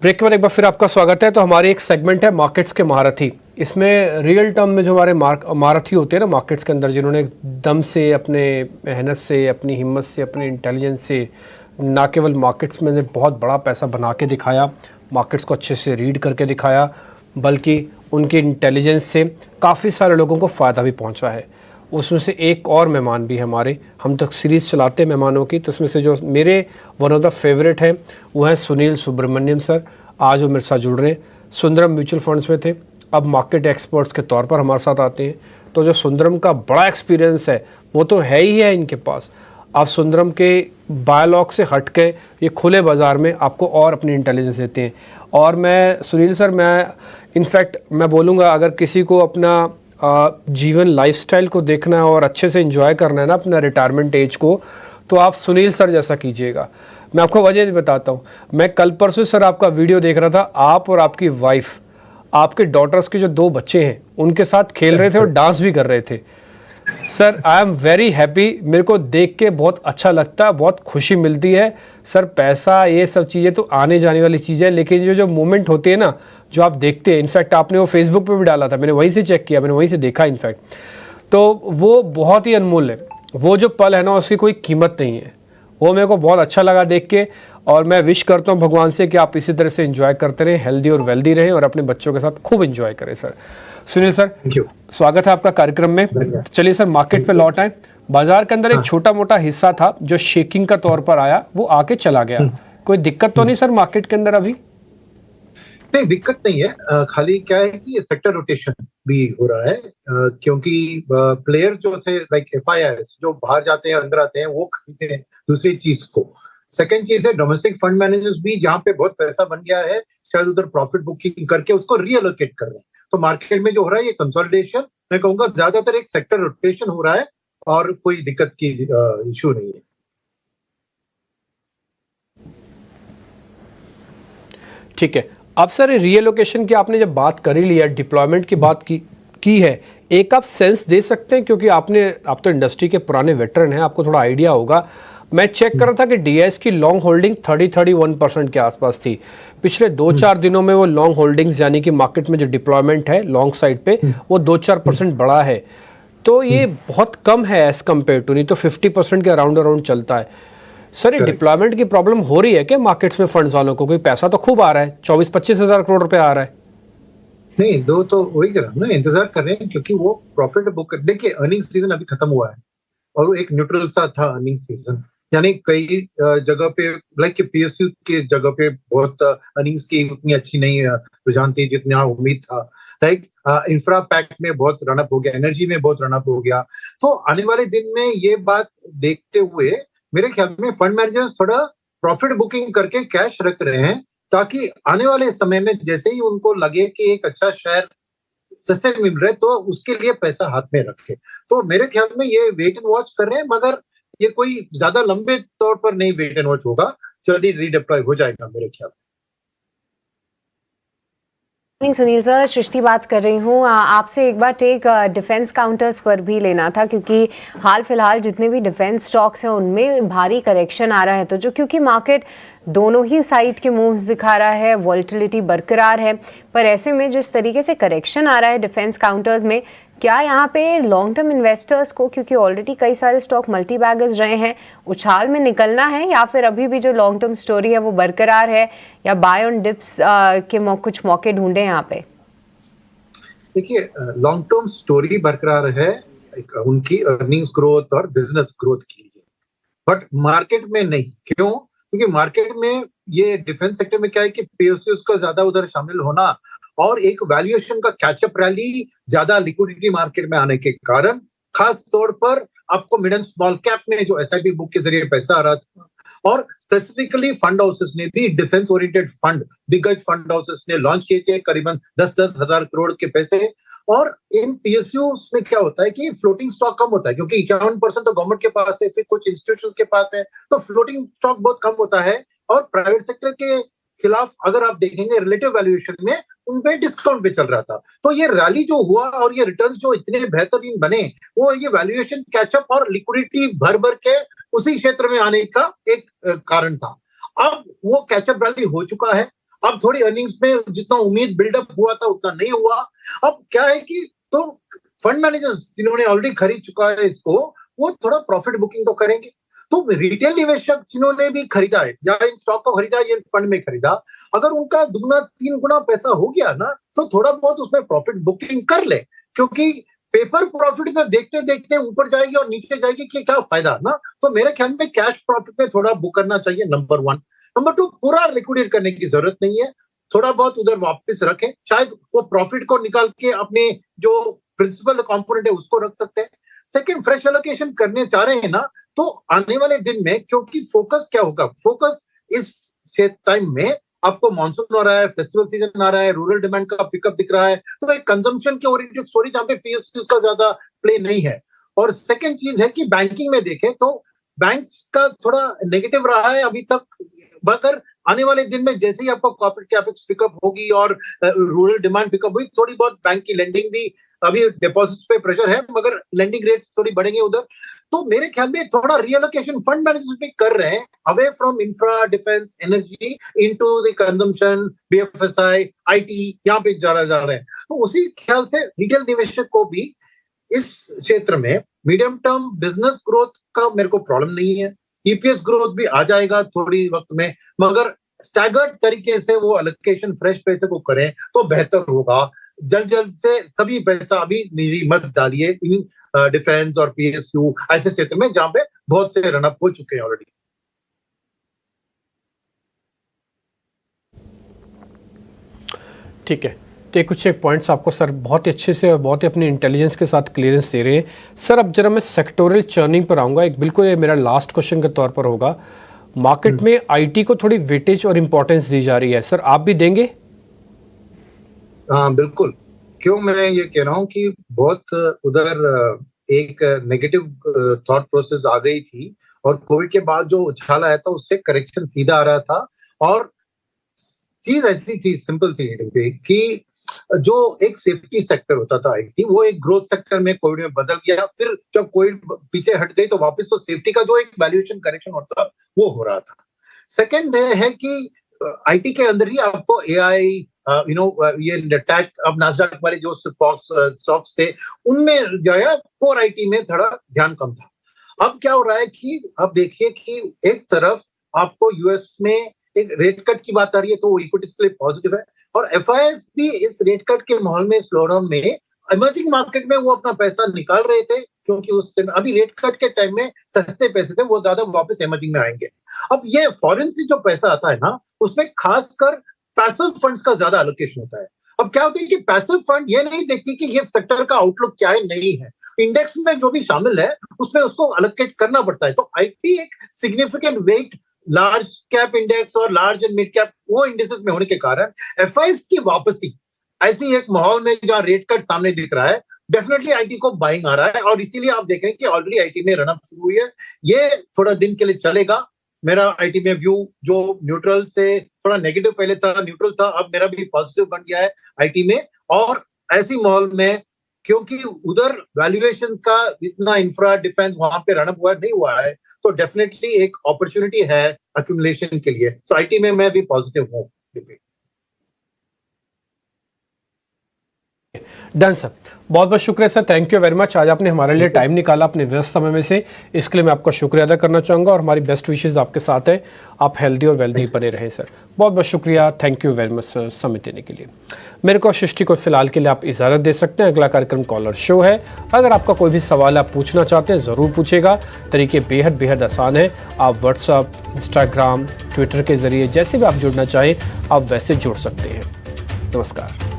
Break के बाद एक बार फिर आपका स्वागत है। तो हमारी एक सेगमेंट है मार्केट्स के महारथी। इसमें रियल टर्म में जो हमारे महारथी होते हैं ना मार्केट्स के अंदर, जिन्होंने दम से, अपने मेहनत से, अपनी हिम्मत से, अपनी इंटेलिजेंस से ना केवल मार्केट्स में बहुत बड़ा पैसा बना के दिखाया, मार्केट्स को अच्छे से रीड करके दिखाया, बल्कि उनकी इंटेलिजेंस से काफ़ी सारे लोगों को फ़ायदा भी पहुँचा है। उसमें से एक और मेहमान भी हमारे, हम तो सीरीज़ चलाते हैं मेहमानों की, तो उसमें से जो मेरे वन ऑफ द फेवरेट हैं वो है सुनील सुब्रमण्यम सर। आज वो मेरे साथ जुड़ रहे हैं। सुंदरम म्यूचुअल फंड्स में थे, अब मार्केट एक्सपर्ट्स के तौर पर हमारे साथ आते हैं। तो जो सुंदरम का बड़ा एक्सपीरियंस है वो तो है ही है इनके पास। आप सुंदरम के बायोलॉग से हट के ये खुले बाज़ार में आपको और अपनी इंटेलिजेंस देते हैं। और मैं सुनील सर, मैं इनफैक्ट मैं बोलूँगा, अगर किसी को अपना जीवन लाइफस्टाइल को देखना है और अच्छे से एंजॉय करना है ना अपना रिटायरमेंट एज को, तो आप सुनील सर जैसा कीजिएगा। मैं आपको वजह बताता हूँ। मैं कल परसों सर आपका वीडियो देख रहा था, आप और आपकी वाइफ, आपके डॉटर्स के जो 2 बच्चे हैं उनके साथ खेल रहे थे और डांस भी कर रहे थे। Sir I am very happy, मेरे को देख के बहुत अच्छा लगता है, बहुत खुशी मिलती है। सर पैसा ये सब चीज़ें तो आने जाने वाली चीज़ है, लेकिन जो मोमेंट होते हैं ना, जो आप देखते हैं, इनफैक्ट आपने वो फेसबुक पे भी डाला था, मैंने वहीं से चेक किया, मैंने वहीं से देखा इनफैक्ट, तो वो बहुत ही अनमोल है। वो जो पल है ना, उसकी कोई कीमत नहीं है। वो मेरे को बहुत अच्छा लगा देख के, और मैं विश करता हूँ भगवान से कि आप इसी तरह से एंजॉय करते रहें, हेल्दी और वेल्दी रहें और अपने बच्चों के साथ खूब एंजॉय करें। Sir Sunil sir, thank you, स्वागत है आपका कार्यक्रम में। चलिए सर, मार्केट पे लौट आए। बाजार के अंदर एक छोटा मोटा हिस्सा था जो शेकिंग का तौर पर आया, वो आके चला गया। कोई दिक्कत तो नहीं सर मार्केट के अंदर अभी? नहीं दिक्कत नहीं है। खाली क्या है कि ये सेक्टर रोटेशन भी हो रहा है, क्योंकि प्लेयर जो थे लाइक एफआईआईस जो बाहर जाते हैं अंदर आते हैं वो खरीदते हैं दूसरी चीज को। सेकंड चीज है डोमेस्टिक फंड मैनेजर्स भी जहाँ पे बहुत पैसा बन गया है, शायद उधर प्रॉफिट बुकिंग करके उसको रीअलोकेट कर रहे हैं। तो मार्केट में जो हो रहा है ये कंसोलिडेशन, मैं कहूंगा ज्यादातर एक सेक्टर रोटेशन हो रहा है और कोई दिक्कत की इश्यू नहीं है। ठीक है। अब सर रीएलोकेशन की आपने जब बात कर ही लिया, डिप्लॉयमेंट की बात की है, एक आप सेंस दे सकते हैं, क्योंकि आप तो इंडस्ट्री के पुराने वेटरन हैं, आपको थोड़ा आइडिया होगा। मैं चेक कर रहा था कि डीएस की लॉन्ग होल्डिंग 30-31% के आसपास थी। पिछले 2-4 दिनों में वो लॉन्ग होल्डिंग्स, यानी कि मार्केट में जो डिप्लॉयमेंट है लॉन्ग साइड पे, वो 2-4% बढ़ा है। तो ये बहुत कम है एज कम्पेयर टू, नहीं तो 50% के अराउंड चलता है। सर ये डिप्लॉयमेंट की प्रॉब्लम हो रही है क्या मार्केट्स में? फंड्स वालों को कोई पैसा तो खूब आ रहा है, 24-25 हजार करोड़ रुपए आ रहा है। नहीं, दो तो वही कर रहा हूँ ना, इंतजार कर रहे हैं क्योंकि वो प्रॉफिट बुक कर। देखिए अर्निंग सीजन अभी खत्म हुआ है और वो एक न्यूट्रल सा था अर्निंग सीजन, यानी कई जगह पे लाइक पीएसयू के जगह पे बहुत अर्निंग्स की उतनी अच्छी नहीं रुझान थी जितना उम्मीद था। राइट, इंफ्रा पैक्ट में बहुत रनअप हो गया, एनर्जी में बहुत रनअप हो गया। तो आने वाले दिन में ये बात देखते हुए मेरे ख्याल में फंड मैनेजर्स थोड़ा प्रॉफिट बुकिंग करके कैश रख रहे हैं, ताकि आने वाले समय में जैसे ही उनको लगे कि एक अच्छा शेयर सस्ते मिल रहे तो उसके लिए पैसा हाथ में रखे। तो मेरे ख्याल में ये वेट एंड वॉच कर रहे हैं, मगर ये कोई ज्यादा लंबे तौर पर नहीं वेट एंड वॉच होगा, जल्दी रीडिप्लॉय हो जाएगा मेरे ख्याल। सुनील सर, सृष्टि बात कर रही हूँ। आपसे एक बार टेक डिफेंस काउंटर्स पर भी लेना था, क्योंकि हाल फिलहाल जितने भी डिफेंस स्टॉक्स हैं उनमें भारी करेक्शन आ रहा है। तो जो क्योंकि मार्केट दोनों ही साइड के मूव्स दिखा रहा है, वॉलेटिलिटी बरकरार है, पर ऐसे में जिस तरीके से करेक्शन आ रहा है डिफेंस काउंटर्स में, क्या यहाँ पे लॉन्ग टर्म इन्वेस्टर्स को, क्योंकि ऑलरेडी कई सारे स्टॉक मल्टी बैगर्स रहे हैं, उछाल में निकलना है, या फिर अभी भी जो लॉन्ग टर्म स्टोरी है वो बरकरार है, या बाय ऑन डिप्स के कुछ मौके ढूंढे यहाँ पे? देखिए लॉन्ग टर्म स्टोरी बरकरार है उनकी अर्निंग्स ग्रोथ और बिजनेस ग्रोथ के लिए, बट मार्केट में नहीं। क्यों? क्योंकि मार्केट में ये डिफेंस सेक्टर में क्या है कि पीएसयूज का ज्यादा उधर शामिल होना और एक वैल्यूएशन का कैचअप रैली, ज्यादा लिक्विडिटी मार्केट में आने के कारण, खास तौर पर आपको मिड एंड स्मॉल कैप में जो एसआईपी बुक के जरिए पैसा आ रहा था, और स्पेसिफिकली फंड हाउसेस ने भी डिफेंस ओरिएंटेड फंड, दिग्गज फंड हाउसेस ने लॉन्च किए थे करीबन 10-10 हजार करोड़ के पैसे। और इन पीएसयू में क्या होता है कि फ्लोटिंग स्टॉक कम होता है, क्योंकि 51% तो गवर्नमेंट के पास है, फिर कुछ इंस्टीट्यूशंस के पास है, तो फ्लोटिंग स्टॉक बहुत कम होता है। और प्राइवेट सेक्टर के खिलाफ अगर आप देखेंगे रिलेटिव वैल्यूएशन में उन पे डिस्काउंट पे चल रहा था। तो ये रैली जो हुआ और ये रिटर्न्स जो इतने बेहतरीन बने, वो ये वैल्यूएशन कैचअप और लिक्विडिटी भर भर के उसी क्षेत्र में आने का एक कारण था। अब वो कैचअप रैली हो चुका है। अब थोड़ी अर्निंग्स में जितना उम्मीद बिल्डअप हुआ था उतना नहीं हुआ। अब क्या है कि तो फंड मैनेजर्स जिन्होंने ऑलरेडी खरीद चुका है इसको, वो थोड़ा प्रॉफिट बुकिंग तो करेंगे। तो रिटेल निवेशक जिन्होंने भी खरीदा है या इन स्टॉक को खरीदा या फंड में खरीदा, अगर उनका दुगना 3 गुना पैसा हो गया ना, तो थोड़ा बहुत उसमें प्रॉफिट बुकिंग कर ले, क्योंकि पेपर प्रॉफिट में देखते देखते ऊपर जाएगी और नीचे जाएगी कि क्या फायदा ना। तो मेरे ख्याल में कैश प्रॉफिट में थोड़ा बुक करना चाहिए, नंबर 1। नंबर 2, पूरा लिक्विडेट करने की जरूरत नहीं है, थोड़ा बहुत उधर वापस रखें, शायद वो प्रॉफिट को निकाल के अपने जो प्रिंसिपल कंपोनेंट है उसको रख सकते हैं। सेकंड, फ्रेश एलोकेशन करने चाह रहे हैं ना, तो आने वाले दिन में, क्योंकि फोकस क्या होगा, फोकस इस टाइम में आपको मानसून हो रहा है, फेस्टिवल सीजन आ रहा है, रूरल डिमांड का पिकअप दिख रहा है, तो एक कंजम्पशन के ओरिएंटेड स्टोरी जहां पे पीएसयूज का ज्यादा प्ले नहीं है। और सेकंड चीज है कि बैंकिंग में देखें तो बैंक्स का थोड़ा नेगेटिव रहा है अभी तक, मगर आने वाले दिन में जैसे ही आपको कॉर्पोरेट कैपेक्स पिकअप होगी और रूरल डिमांड पिकअप हुई, थोड़ी बहुत बैंक की लेंडिंग भी, अभी डिपॉजिट्स पे प्रेशर है मगर लेंडिंग रेट्स थोड़ी बढ़ेंगे उधर। तो मेरे ख्याल में थोड़ा रीअलोकेशन फंड मैनेजर्स भी कर रहे हैं, away from infra, defence, energy into the consumption, BFSI, IT, यहाँ पे जा रहे हैं। तो उसी ख्याल से रिटेल निवेशक को भी इस क्षेत्र में मीडियम टर्म बिजनेस ग्रोथ का मेरे को प्रॉब्लम नहीं है, ईपीएस ग्रोथ भी आ जाएगा थोड़ी वक्त में, मगर स्टैगर्ड तरीके से वो एलोकेशन फ्रेश पैसे को करें तो बेहतर होगा। जल्द से सभी पैसा अभी निजी मत डालिए इन डिफेंस और पीएसयू ऐसे क्षेत्र में जहां पे बहुत से रनअप हो चुके हैं ऑलरेडी। ठीक है, तो ये कुछ एक पॉइंट्स आपको सर बहुत ही अच्छे से और बहुत ही अपनी इंटेलिजेंस के साथ क्लियरेंस दे रहे हैं। सर अब जरा मैं सेक्टोरल चर्निंग पर आऊँगा, एक बिल्कुल ये मेरा लास्ट क्वेश्चन के तौर पर होगा। मार्केट में आईटी को थोड़ी वेटेज और इम्पोर्टेंस दी जा रही है, सर आप भी देंगे? हाँ बिल्कुल, क्यों मैं ये कह रहा हूँ कि बहुत उधर एक नेगेटिव थॉट प्रोसेस आ गई थी और कोविड के बाद जो उछाल आया था उससे करेक्शन सीधा आ रहा था। और चीज ऐसी थी, सिंपल सी, कि जो एक सेफ्टी सेक्टर होता था आईटी, वो एक ग्रोथ सेक्टर में कोविड में बदल गया। फिर जब कोविड पीछे हट गई तो वापस तो सेफ्टी का जो एक वैल्यूएशन करेक्शन होता वो हो रहा था। सेकंड है कि आईटी के अंदर ही आपको एआई, ये टैग, अब नास्डैक वाले जो स्टॉक्स थे उनमें जो है कोर आईटी में थोड़ा ध्यान कम था। अब क्या हो रहा है कि अब देखिए कि एक तरफ आपको यूएस में एक रेट कट की बात आ रही है तो वो इक्विटीज के लिए पॉजिटिव है, और एफआईएस भी इस रेट कट के माहौल में, स्लोडाउन में, इमर्जिंग मार्केट में वो अपना पैसा निकाल रहे थे, क्योंकि उस टाइम, अभी रेट कट के टाइम में सस्ते पैसे थे, वो ज्यादा वापस इमर्जिंग में आएंगे। अब ये फॉरेन से जो पैसा आता है ना, उसमें खासकर पैसिव फंड्स का ज्यादा एलोकेशन होता है। अब क्या होता है कि पैसिव फंड ये नहीं देखती कि ये सेक्टर का आउटलुक क्या है, नहीं है, इंडेक्स में जो भी शामिल है उसमें उसको एलोकेट करना पड़ता है। तो आईटी एक significant weight large cap index और लार्ज एंड मिड कैप वो इंडेक्सेस में होने के कारण एफआईएस की वापसी ऐसी एक माहौल में जहां रेट कट सामने दिख रहा है, डेफिनेटली आईटी को बाइंग आ रहा है। और इसीलिए आप देख रहे हैं कि ऑलरेडी आईटी में रनअप शुरू हुई है। ये थोड़ा दिन के लिए चलेगा। मेरा आईटी में व्यू जो न्यूट्रल से थोड़ा नेगेटिव पहले था, न्यूट्रल था, अब मेरा भी पॉजिटिव बन गया है आईटी में। और ऐसी माहौल में, क्योंकि उधर वैल्यूएशन का इतना इंफ्रा, डिफेंस वहां पे रनअप हुआ नहीं हुआ है, तो डेफिनेटली एक अपॉर्चुनिटी है अक्यूमुलेशन के लिए। तो आईटी में मैं भी पॉजिटिव हूँ। डन सर, बहुत बहुत शुक्रिया sir, thank you very much. आज आपने हमारे लिए टाइम निकाला अपने व्यस्त समय में से, इसके लिए मैं आपका शुक्रिया अदा करना चाहूँगा और हमारी बेस्ट विशेज़ आपके साथ है। आप हेल्दी और वेल्दी बने रहें सर, बहुत बहुत शुक्रिया, thank you very much sir समय देने के लिए। मेरे को सृष्टि को फिलहाल के लिए आप इजाज़त दे सकते हैं। अगला कार्यक्रम कॉलर शो है। अगर आपका कोई भी सवाल आप पूछना चाहते हैं ज़रूर पूछेगा। तरीके बेहद आसान है। आप व्हाट्सअप, इंस्टाग्राम, ट्विटर के ज़रिए जैसे भी आप जुड़ना चाहें आप वैसे जुड़ सकते हैं। नमस्कार।